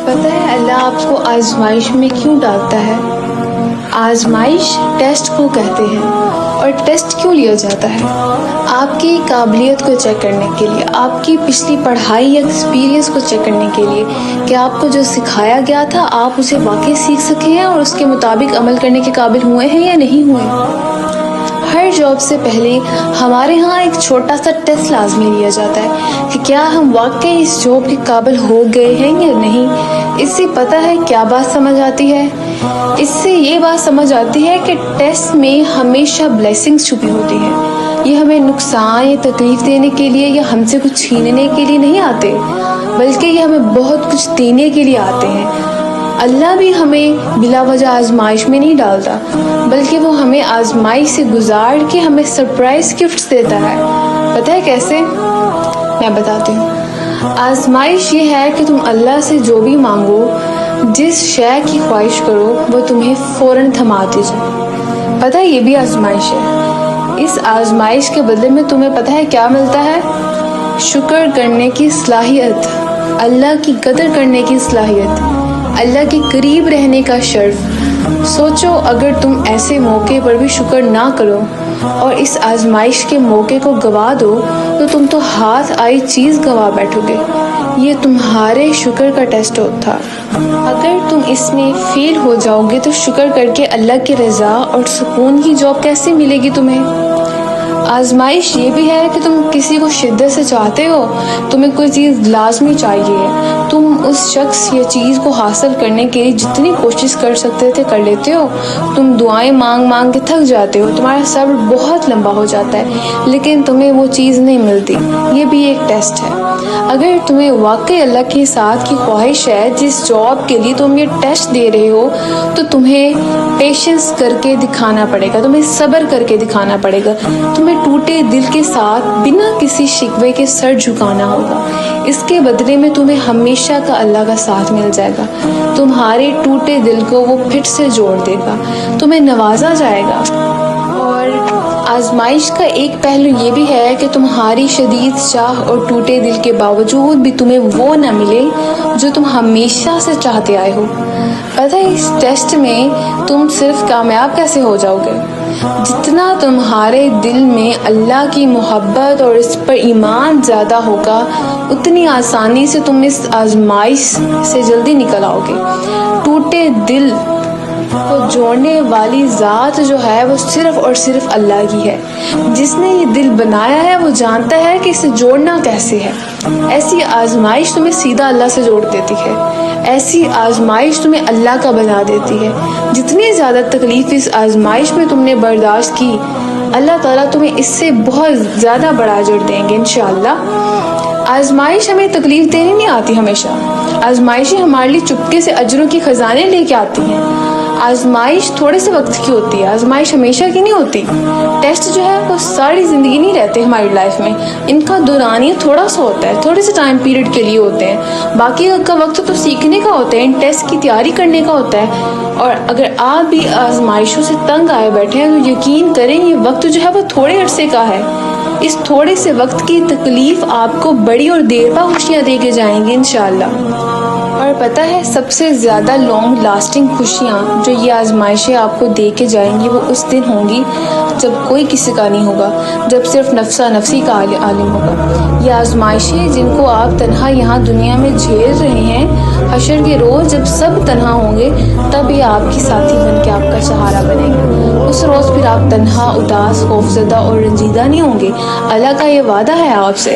پتہ ہے اللہ آپ کو آزمائش میں کیوں ڈالتا ہے؟ آزمائش ٹیسٹ کو کہتے ہیں۔ اور ٹیسٹ کیوں لیا جاتا ہے؟ آپ کی قابلیت کو چیک کرنے کے لیے، آپ کی پچھلی پڑھائی یا ایکسپیرینس کو چیک کرنے کے لیے کہ آپ کو جو سکھایا گیا تھا آپ اسے واقعی سیکھ سکے ہیں اور اس کے مطابق عمل کرنے کے قابل ہوئے ہیں یا نہیں ہوئے۔ ہر جاب سے پہلے ہمارے ہاں ایک چھوٹا سا ٹیسٹ لازمی لیا جاتا ہے کہ کیا ہم واقعی اس جاب کے قابل ہو گئے ہیں یا نہیں۔ اس سے پتہ ہے کیا بات سمجھ آتی ہے؟ اس سے یہ بات سمجھ آتی ہے کہ ٹیسٹ میں ہمیشہ بلیسنگز چھپی ہوتی ہیں۔ یہ ہمیں نقصان یا تکلیف دینے کے لیے یا ہم سے کچھ چھیننے کے لیے نہیں آتے، بلکہ یہ ہمیں بہت کچھ دینے کے لیے آتے ہیں۔ اللہ بھی ہمیں بلا وجہ آزمائش میں نہیں ڈالتا، بلکہ وہ ہمیں آزمائش سے گزار کے ہمیں سرپرائز گفٹس دیتا ہے۔ پتہ ہے کیسے؟ میں بتاتی ہوں۔ آزمائش یہ ہے کہ تم اللہ سے جو بھی مانگو، جس شے کی خواہش کرو، وہ تمہیں فوراً تھما دی جائے۔ پتہ ہے یہ بھی آزمائش ہے۔ اس آزمائش کے بدلے میں تمہیں پتہ ہے کیا ملتا ہے؟ شکر کرنے کی صلاحیت، اللہ کی قدر کرنے کی صلاحیت، اللہ کے قریب رہنے کا شرف۔ سوچو اگر تم ایسے موقع پر بھی شکر نہ کرو اور اس آزمائش کے موقع کو گوا دو تو تم تو ہاتھ آئی چیز گوا بیٹھو گے۔ یہ تمہارے شکر کا ٹیسٹ تھا۔ اگر تم اس میں فیل ہو جاؤ گے تو شکر کر کے اللہ کی رضا اور سکون کی جاب کیسے ملے گی تمہیں؟ آزمائش یہ بھی ہے کہ تم کسی کو شدت سے چاہتے ہو، تمہیں کوئی چیز لازمی چاہیے ہے، تم اس شخص یا چیز کو حاصل کرنے کے لیے جتنی کوشش کر سکتے تھے کر لیتے ہو، تم دعائیں مانگ مانگ کے تھک جاتے ہو، تمہارا صبر بہت لمبا ہو جاتا ہے، لیکن تمہیں وہ چیز نہیں ملتی۔ یہ بھی ایک ٹیسٹ ہے۔ اگر تمہیں واقعی اللہ کے ساتھ کی خواہش ہے جس جاب کے لیے تم یہ ٹیسٹ دے رہے ہو، تو تمہیں پیشنس کر کے دکھانا پڑے گا، تمہیں صبر کر کے دکھانا پڑے گا، تمہیں ٹوٹے دل کے ساتھ بنا کسی شکوے کے سر جھکانا ہوگا۔ اس کے بدلے میں تمہیں ہمیشہ کا اللہ کا ساتھ مل جائے گا، تمہارے ٹوٹے دل کو وہ پھر سے جوڑ دے گا، تمہیں نوازا جائے گا۔ اور آزمائش کا ایک پہلو یہ بھی ہے کہ تمہاری شدید چاہ اور ٹوٹے دل کے باوجود بھی تمہیں وہ نہ ملے جو تم ہمیشہ سے چاہتے آئے ہو۔ پتہ ہے اس ٹیسٹ میں تم صرف کامیاب کیسے ہو جاؤ گے؟ جتنا تمہارے دل میں اللہ کی محبت اور اس پر ایمان زیادہ ہوگا، اتنی آسانی سے تم اس آزمائش سے جلدی نکل آؤ گے۔ ٹوٹے دل کو جوڑنے والی ذات جو ہے وہ صرف اور صرف اللہ کی ہے۔ جس نے یہ دل بنایا ہے وہ جانتا ہے کہ اسے جوڑنا کیسے ہے۔ ایسی آزمائش تمہیں سیدھا اللہ سے جوڑ دیتی ہے، ایسی آزمائش تمہیں اللہ کا بنا دیتی ہے۔ جتنی زیادہ تکلیف اس آزمائش میں تم نے برداشت کی، اللہ تعالیٰ تمہیں اس سے بہت زیادہ بڑا اجر دیں گے انشاءاللہ۔ آزمائش ہمیں تکلیف دینے نہیں آتی ہمیشہ، آزمائشیں ہمارے لیے چپکے سے اجروں کی خزانے لے کے آتی ہیں۔ آزمائش تھوڑے سے وقت کی ہوتی ہے، آزمائش ہمیشہ کی نہیں ہوتی۔ ٹیسٹ جو ہے وہ ساری زندگی نہیں رہتے ہماری لائف میں، ان کا دورانیہ تھوڑا سا ہوتا ہے، تھوڑے سے ٹائم پیریڈ کے لیے ہوتے ہیں، باقی کا وقت تو سیکھنے کا ہوتا ہے، ان ٹیسٹ کی تیاری کرنے کا ہوتا ہے۔ اور اگر آپ بھی آزمائشوں سے تنگ آئے بیٹھے ہیں تو یقین کریں یہ وقت جو ہے وہ تھوڑے عرصے کا ہے۔ اس تھوڑے سے وقت کی تکلیف آپ کو بڑی اور دیر پا خوشیاں دے کے جائیں گی انشاءاللہ۔ اور پتہ ہے سب سے زیادہ لانگ لاسٹنگ خوشیاں جو یہ آزمائشیں آپ کو دے کے جائیں گی وہ اس دن ہوں گی جب کوئی کسی کا نہیں ہوگا، جب صرف نفسا نفسی کا عالم ہوگا۔ یہ آزمائشیں جن کو آپ تنہا یہاں دنیا میں جھیل رہے ہیں، حشر کے روز جب سب تنہا ہوں گے تب یہ آپ کی ساتھی بن کے آپ کا سہارا بنے گا۔ اس روز پھر آپ تنہا، اداس، خوفزدہ اور رنجیدہ نہیں ہوں گے۔ اللہ کا یہ وعدہ ہے آپ سے۔